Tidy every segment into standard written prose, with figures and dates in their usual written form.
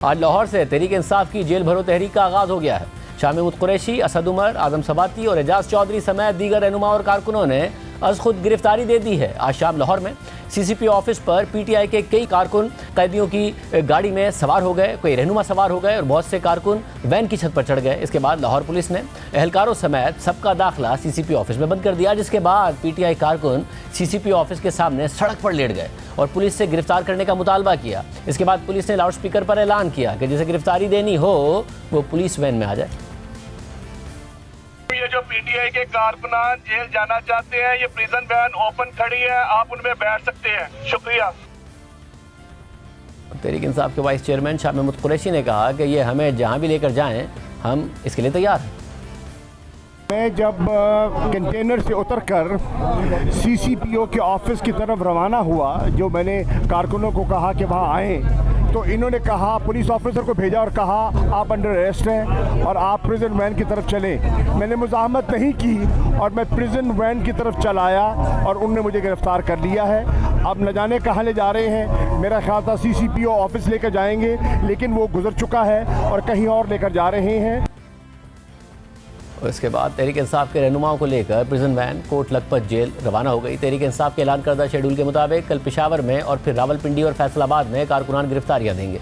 आज लाहौर से तहरीक इंसाफ की जेल भरो तहरीक का आगाज हो गया है। शाह महमूद कुरैशी, असद उमर, आजम सबाती और एजाज चौधरी समेत दीगर रहनुमा और कारकुनों ने अज खुद गिरफ्तारी दे दी है। आज शाम लाहौर में CCP ऑफिस पर PTI के कई कारकुन कैदियों की गाड़ी में सवार हो गए, कोई रहनुमा सवार हो गए और बहुत से कारकुन वैन की छत पर चढ़ गए। इसके बाद लाहौर पुलिस ने एहलकारों समेत सबका दाखिला CCP ऑफिस में बंद कर दिया, जिसके बाद PTI कारकुन CCP ऑफिस के सामने सड़क पर लेट गए और पुलिस से गिरफ्तार करने का मुतालबा किया। इसके बाद पुलिस ने लाउड स्पीकर पर ऐलान किया कि जिसे गिरफ्तारी देनी हो वो पुलिस वैन में आ जाए। ये जो PTI के कारकुनान जेल जाना चाहते हैं, ये प्रिजन वैन ओपन खड़ी है, आप उनमें बैठ सकते हैं। शुक्रिया। तहरीक इंसाफ के वाइस चेयरमैन शाह महमूद कुरैशी ने कहा कि ये हमें जहां भी लेकर जाएं हम इसके लिए तैयार हैं। मैं जब कंटेनर से उतरकर CCPO के ऑफिस की तरफ रवाना हुआ, जो मैंने कारकुनों को कहा कि वहाँ आएँ, तो इन्होंने कहा, पुलिस ऑफिसर को भेजा और कहा आप अंडर अरेस्ट हैं और आप प्रिजन वैन की तरफ चलें। मैंने मुज़ाहमत नहीं की और मैं प्रिजन वैन की तरफ चलाया और उनने मुझे गिरफ़्तार कर लिया है। अब न जाने कहाँ ले जा रहे हैं। मेरा ख्याल था CCPO ऑफिस लेकर जाएंगे, लेकिन वो गुजर चुका है और कहीं और लेकर जा रहे हैं। और इसके बाद तहरीक इंसाफ के रहनुमाओं को लेकर prison van Kot Lakhpat jail रवाना हो गई। तहरीक इंसाफ के ऐलान करदा शेड्यूल के मुताबिक कल पेशावर में और फिर रावलपिंडी और फैसलाबाद में कारकुनान गिरफ्तारियां देंगे।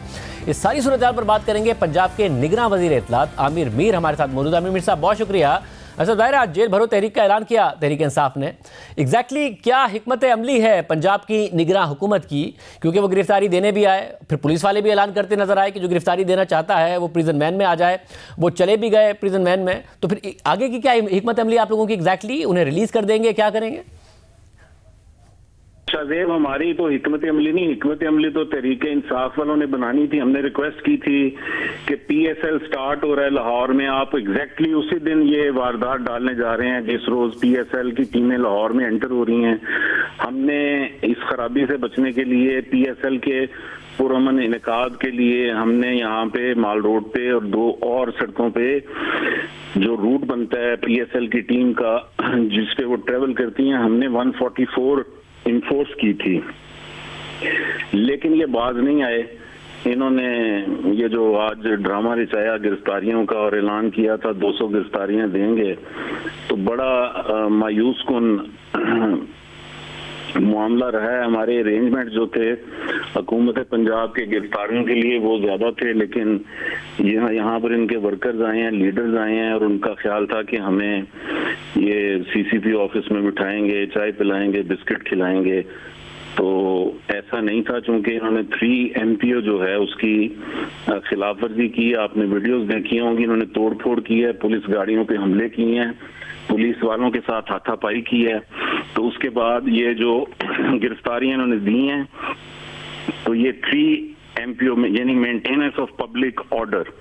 इस सारी सूरत पर बात करेंगे पंजाब के निगरान वज़ीर इत्तलात आमिर मीर हमारे साथ मौजूद। आमिर मीर साहब, बहुत शुक्रिया। अच्छा ज़ाहिर, आज जेल भरो तहरीक का ऐलान किया तहरीक इंसाफ ने। एग्जैक्टली क्या हिकमत अमली है पंजाब की निगरान हुकूमत की, क्योंकि वो गिरफ्तारी देने भी आए, फिर पुलिस वाले भी ऐलान करते नजर आए कि जो गिरफ्तारी देना चाहता है वो प्रिजन वैन में आ जाए, वो चले भी गए प्रिजन वैन में, तो फिर आगे की क्या हिकमत अमली आप लोगों की एग्जैक्टली? उन्हें रिलीज कर देंगे, क्या करेंगे? शाहजेब, हमारी तो हिकमत अमली नहीं, हिकमत अमली तो तहरीक इंसाफ वालों ने बनानी थी। हमने रिक्वेस्ट की थी कि PSL स्टार्ट हो रहा है लाहौर में, आप एग्जैक्टली उसी दिन ये वारदात डालने जा रहे हैं जिस रोज PSL की टीमें लाहौर में एंटर हो रही हैं। हमने इस खराबी से बचने के लिए PSL के पुरअमन इनेकाद के लिए हमने यहाँ पे माल रोड पे और 2 और सड़कों पे जो रूट बनता है PSL की टीम का जिसपे वो ट्रेवल करती हैं, हमने 144 इन्फोर्स की थी, लेकिन ये बाज नहीं आए। इन्होंने ये जो आज ड्रामा रचाया गिरफ्तारियों का और ऐलान किया था 200 गिरफ्तारियां देंगे, तो बड़ा मायूस कुन मामला रहा है। हमारे अरेंजमेंट जो थे हुकूमत पंजाब के गिरफ्तारियों के लिए वो ज्यादा थे, लेकिन यहाँ पर इनके वर्कर्स आए हैं, लीडर्स आए हैं और उनका ख्याल था कि हमें ये CCP ऑफिस में बिठाएंगे, चाय पिलाएंगे, बिस्किट खिलाएंगे, तो ऐसा नहीं था। चूंकि इन्होंने 3 MPO जो है उसकी खिलाफ वर्जी की। आपने वीडियोस देखी होंगी, इन्होंने तोड़ फोड़ की है, पुलिस गाड़ियों पे हमले किए हैं, पुलिस वालों के साथ हाथापाई की है। तो उसके बाद ये जो गिरफ्तारियां इन्होंने दी हैं, तो ये 3 MPO में यानी मेंटेनेंस ऑफ पब्लिक ऑर्डर,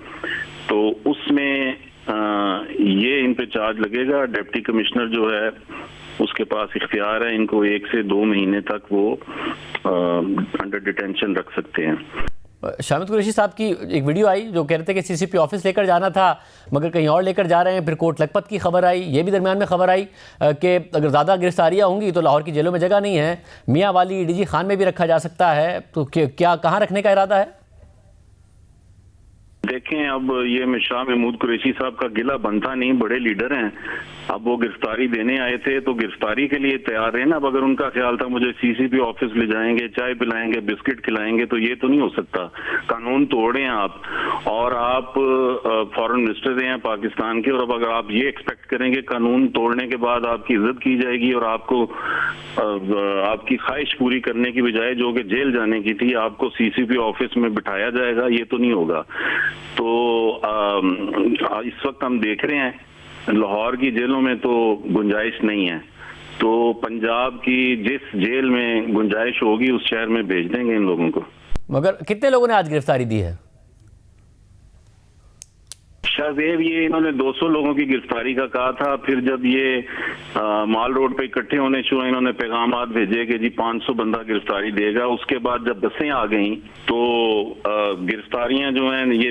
तो उसमें ये इन पे चार्ज लगेगा। डिप्टी कमिश्नर जो है उसके पास इख्तियार है, इनको 1 से 2 महीने तक वो अंडर डिटेंशन रख सकते हैं। शाह महमूद कुरैशी साहब की एक वीडियो आई जो कह रहे थे कि CCP ऑफिस लेकर जाना था मगर कहीं और लेकर जा रहे हैं। फिर कोट लखपत की खबर आई, ये भी दरमियान में खबर आई कि अगर ज़्यादा गिरफ्तारियाँ होंगी तो लाहौर की जेलों में जगह नहीं है, मियाँ वाली DG खान में भी रखा जा सकता है, तो क्या कहाँ रखने का इरादा है? देखें, अब ये शाह महमूद कुरैशी साहब का गिला बनता नहीं, बड़े लीडर हैं। अब वो गिरफ्तारी देने आए थे तो गिरफ्तारी के लिए तैयार है ना। अब अगर उनका ख्याल था मुझे CCP ऑफिस ले जाएंगे, चाय पिलाएंगे, बिस्किट खिलाएंगे, तो ये तो नहीं हो सकता। कानून तोड़े हैं आप, और आप फॉरेन मिनिस्टर हैं पाकिस्तान के, और अब अगर आप ये एक्सपेक्ट करेंगे कानून तोड़ने के बाद आपकी इज्जत की जाएगी और आपको आपकी ख्वाहिश पूरी करने की बजाय जो कि जेल जाने की थी आपको CCP ऑफिस में बिठाया जाएगा, ये तो नहीं होगा। तो इस वक्त हम देख रहे हैं लाहौर की जेलों में तो गुंजाइश नहीं है, तो पंजाब की जिस जेल में गुंजाइश होगी उस शहर में भेज देंगे इन लोगों को। मगर कितने लोगों ने आज गिरफ्तारी दी है? शाहजेब, ये इन्होंने 200 लोगों की गिरफ्तारी का कहा था। फिर जब ये माल रोड पे इकट्ठे होने शुरू, इन्होंने पैगामात भेजे कि जी 500 बंदा गिरफ्तारी देगा। उसके बाद जब बसें आ गई तो गिरफ्तारियां जो हैं, ये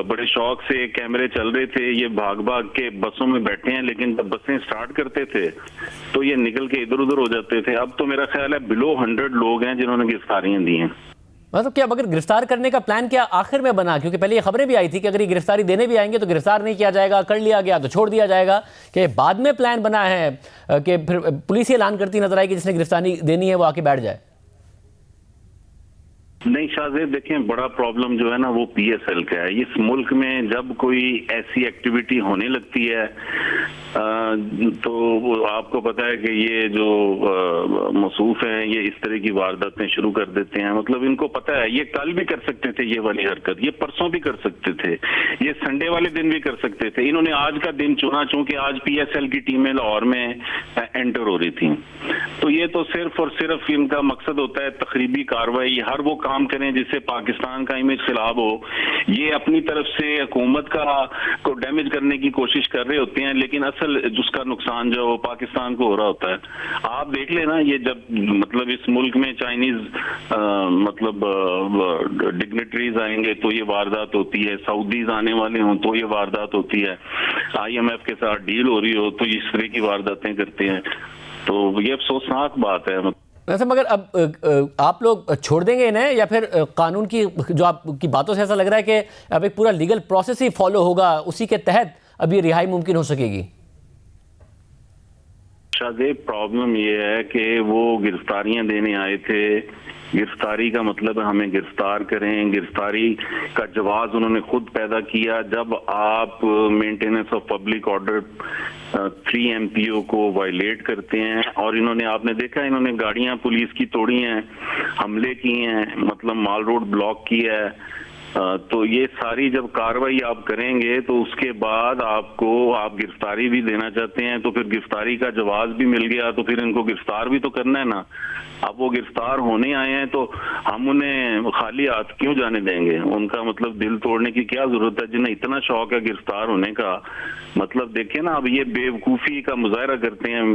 बड़े शौक से कैमरे चल रहे थे, ये भाग भाग के बसों में बैठे हैं, लेकिन जब बसें स्टार्ट करते थे तो ये निकल के इधर उधर हो जाते थे। अब तो मेरा ख्याल है बिलो 100 लोग हैं जिन्होंने गिरफ्तारियां दी हैं। मतलब क्या अगर गिरफ्तार करने का प्लान क्या आखिर में बना, क्योंकि पहले ये खबरें भी आई थी कि अगर ये गिरफ्तारी देने भी आएंगे तो गिरफ्तार नहीं किया जाएगा, कर लिया गया तो छोड़ दिया जाएगा, कि बाद में प्लान बना है कि फिर पुलिस ही ऐलान करती नजर आएगी जिसने गिरफ्तारी देनी है वो आके बैठ जाए? नहीं शाहजेब, देखें बड़ा प्रॉब्लम जो है ना वो पीएसएल का है। इस मुल्क में जब कोई ऐसी एक्टिविटी होने लगती है तो आपको पता है कि ये जो मसूफ हैं ये इस तरह की वारदातें शुरू कर देते हैं। मतलब इनको पता है ये कल भी कर सकते थे ये वाली हरकत, ये परसों भी कर सकते थे, ये संडे वाले दिन भी कर सकते थे। इन्होंने आज का दिन चुना चूंकि आज पीएसएल की टीमें लाहौर में एंटर हो रही थी। तो ये तो सिर्फ और सिर्फ इनका मकसद होता है तखरीबी कार्रवाई, हर वो काम करें जिससे पाकिस्तान का इमेज खिलाफ हो। ये अपनी तरफ से हुकूमत को डैमेज करने की कोशिश कर रहे होते हैं, लेकिन असल जिसका नुकसान जो वो पाकिस्तान को हो रहा होता है। आप देख लेना ये जब मतलब इस मुल्क में चाइनीज डिग्नेटरीज आएंगे तो ये वारदात होती है, सऊदीज आने वाले हों तो ये वारदात होती है, IMF के साथ डील हो रही हो तो इस तरह की वारदातें करते हैं। तो ये अफसोसनाक बात है। वैसे मगर अब आप लोग छोड़ देंगे इन्हें या फिर कानून की जो आपकी बातों से ऐसा लग रहा है कि अब एक पूरा लीगल प्रोसेस ही फॉलो होगा, उसी के तहत अब ये रिहाई मुमकिन हो सकेगी? शाहजेब प्रॉब्लम ये है कि वो गिरफ्तारियां देने आए थे। गिरफ्तारी का मतलब है हमें गिरफ्तार करें, गिरफ्तारी का जवाब उन्होंने खुद पैदा किया। जब आप maintenance of public order 3 MPO को वायलेट करते हैं और इन्होंने आपने देखा इन्होंने गाड़ियां पुलिस की तोड़ी हैं, हमले किए हैं, मतलब माल रोड ब्लॉक किया है। तो ये सारी जब कार्रवाई आप करेंगे तो उसके बाद आप गिरफ्तारी भी देना चाहते हैं तो फिर गिरफ्तारी का जवाब भी मिल गया तो फिर इनको गिरफ्तार भी तो करना है ना। अब वो गिरफ्तार होने आए हैं तो हम उन्हें खाली हाथ क्यों जाने देंगे? उनका मतलब दिल तोड़ने की क्या जरूरत है जिन्हें इतना शौक है गिरफ्तार होने का। मतलब देखें ना, अब ये बेवकूफ़ी का मुजाहरा करते हैं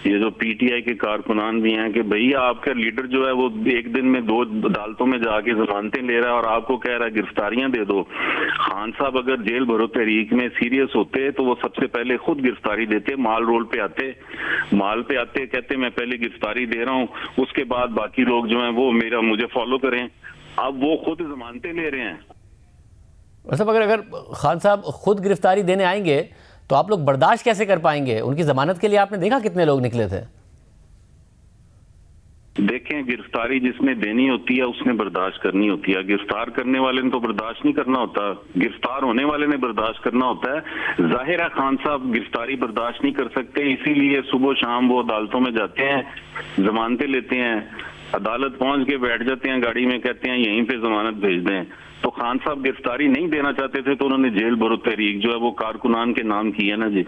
ये जो PTI के कारकुनान भी हैं कि भैया आपका लीडर जो है वो एक दिन में 2 अदालतों में जाके जमानतें ले रहा है और आपको कह रहा है गिरफ्तारियां दे दो। खान साहब अगर जेल भरो तहरीक में सीरियस होते तो वो सबसे पहले खुद गिरफ्तारी देते, माल रोड पे आते कहते मैं पहले गिरफ्तारी दे रहा हूँ, उसके बाद बाकी लोग जो हैं वो मुझे फॉलो करें। अब वो खुद जमानतें ले रहे हैं। वैसे अगर खान साहब खुद गिरफ्तारी देने आएंगे तो आप लोग बर्दाश्त कैसे कर पाएंगे? उनकी जमानत के लिए आपने देखा कितने लोग निकले थे। देखें गिरफ्तारी जिसने देनी होती है उसने बर्दाश्त करनी होती है। गिरफ्तार करने वाले ने तो बर्दाश्त नहीं करना होता, गिरफ्तार होने वाले ने बर्दाश्त करना होता है। जाहिर है खान साहब गिरफ्तारी बर्दाश्त नहीं कर सकते, इसीलिए सुबह शाम वो अदालतों में जाते हैं, जमानतें लेते हैं, अदालत पहुंच के बैठ जाते हैं गाड़ी में, कहते हैं यहीं पे जमानत भेज दें। तो खान साहब गिरफ्तारी नहीं देना चाहते थे तो उन्होंने जेल भरो तहरीक जो है वो कारकुनान के नाम की है ना जी।